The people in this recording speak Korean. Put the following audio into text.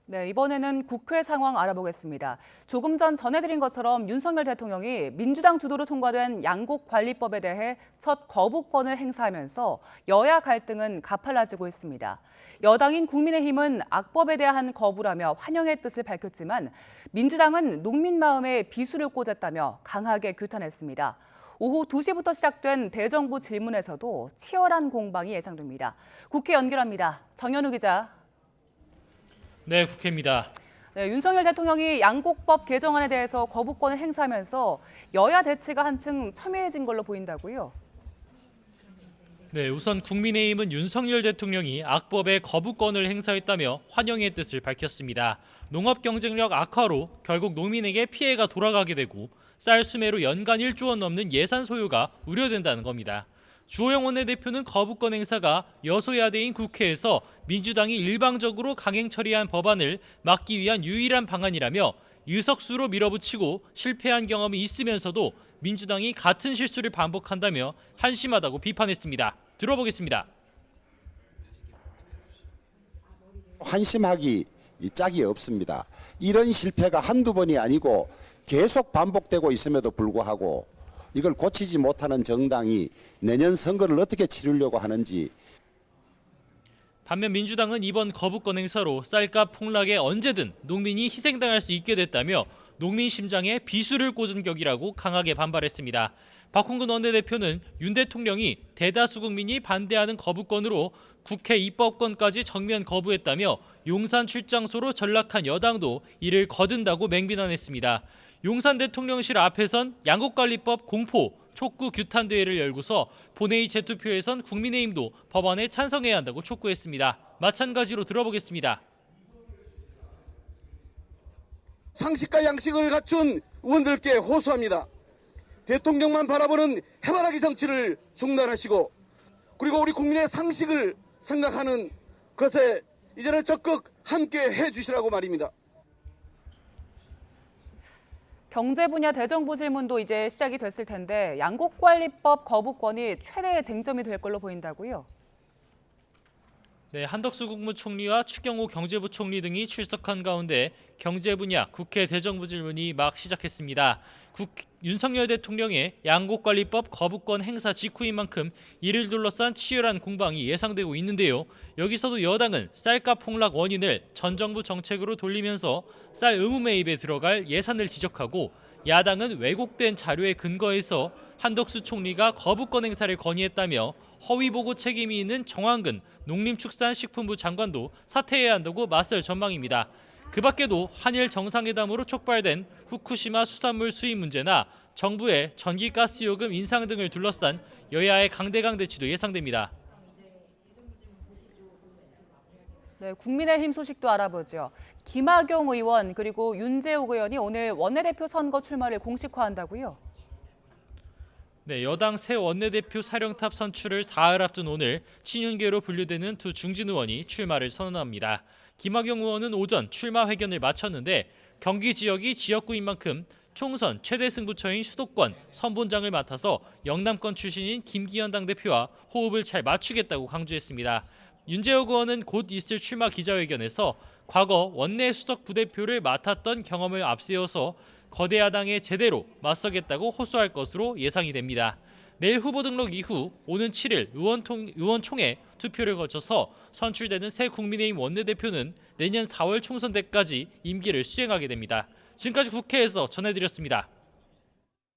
네, 이번에는 국회 상황 알아보겠습니다. 조금 전 전해드린 것처럼 윤석열 대통령이 민주당 주도로 통과된 양곡관리법에 대해 첫 거부권을 행사하면서 여야 갈등은 가팔라지고 있습니다. 여당인 국민의힘은 악법에 대한 거부라며 환영의 뜻을 밝혔지만 민주당은 농민 마음에 비수를 꽂았다며 강하게 규탄했습니다. 오후 2시부터 시작된 대정부 질문에서도 치열한 공방이 예상됩니다. 국회 연결합니다. 정현우 기자. 네, 국회입니다. 네, 윤석열 대통령이 양곡법 개정안에 대해서 거부권을 행사하면서 여야 대치가 한층 첨예해진 걸로 보인다고요? 네, 우선 국민의힘은 윤석열 대통령이 악법에 거부권을 행사했다며 환영의 뜻을 밝혔습니다. 농업 경쟁력 악화로 결국 농민에게 피해가 돌아가게 되고 쌀 수매로 연간 1조 원 넘는 예산 소요가 우려된다는 겁니다. 주호영 원내대표는 거부권 행사가 여소야대인 국회에서 민주당이 일방적으로 강행 처리한 법안을 막기 위한 유일한 방안이라며 의석수로 밀어붙이고 실패한 경험이 있으면서도 민주당이 같은 실수를 반복한다며 한심하다고 비판했습니다. 들어보겠습니다. 한심하기 짝이 없습니다. 이런 실패가 한두 번이 아니고 계속 반복되고 있음에도 불구하고 이걸 고치지 못하는 정당이 내년 선거를 어떻게 치르려고 하는지. 반면 민주당은 이번 거부권 행사로 쌀값 폭락에 언제든 농민이 희생당할 수 있게 됐다며 농민 심장에 비수를 꽂은 격이라고 강하게 반발했습니다. 박홍근 원내대표는 윤 대통령이 대다수 국민이 반대하는 거부권으로 국회 입법권까지 정면 거부했다며 용산 출장소로 전락한 여당도 이를 거둔다고 맹비난했습니다. 용산 대통령실 앞에선 양곡관리법 공포 촉구 규탄 대회를 열고서 본회의 재투표에선 국민의힘도 법안에 찬성해야 한다고 촉구했습니다. 마찬가지로 들어보겠습니다. 상식과 양식을 갖춘 의원들께 호소합니다. 대통령만 바라보는 해바라기 정치를 중단하시고 그리고 우리 국민의 상식을 생각하는 것에 이제는 적극 함께 해주시라고 말입니다. 경제 분야 대정부 질문도 이제 시작이 됐을 텐데 양곡관리법 거부권이 최대의 쟁점이 될 걸로 보인다고요? 네, 한덕수 국무총리와 추경호 경제부총리 등이 출석한 가운데 경제 분야 국회 대정부 질문이 막 시작했습니다. 윤석열 대통령의 양곡관리법 거부권 행사 직후인 만큼 이를 둘러싼 치열한 공방이 예상되고 있는데요. 여기서도 여당은 쌀값 폭락 원인을 전 정부 정책으로 돌리면서 쌀 의무 매입에 들어갈 예산을 지적하고 야당은 왜곡된 자료에 근거해서 한덕수 총리가 거부권 행사를 건의했다며 허위 보고 책임이 있는 정황근 농림축산식품부 장관도 사퇴해야 한다고 맞설 전망입니다. 그 밖에도 한일 정상회담으로 촉발된 후쿠시마 수산물 수입 문제나 정부의 전기가스 요금 인상 등을 둘러싼 여야의 강대강 대치도 예상됩니다. 네, 국민의힘 소식도 알아보죠. 김학용 의원 그리고 윤재욱 의원이 오늘 원내대표 선거 출마를 공식화한다고요? 네, 여당 새 원내대표 사령탑 선출을 사흘 앞둔 오늘 친윤계로 분류되는 두 중진 의원이 출마를 선언합니다. 김학용 의원은 오전 출마 회견을 마쳤는데 경기 지역이 지역구인 만큼 총선 최대 승부처인 수도권 선본장을 맡아서 영남권 출신인 김기현 당대표와 호흡을 잘 맞추겠다고 강조했습니다. 윤재욱 의원은 곧 있을 출마 기자회견에서 과거 원내 수석 부대표를 맡았던 경험을 앞세워서 거대 야당에 제대로 맞서겠다고 호소할 것으로 예상이 됩니다. 내일 후보 등록 이후 오는 7일 의원총회 투표를 거쳐서 선출되는 새 국민의힘 원내대표는 내년 4월 총선 때까지 임기를 수행하게 됩니다. 지금까지 국회에서 전해드렸습니다.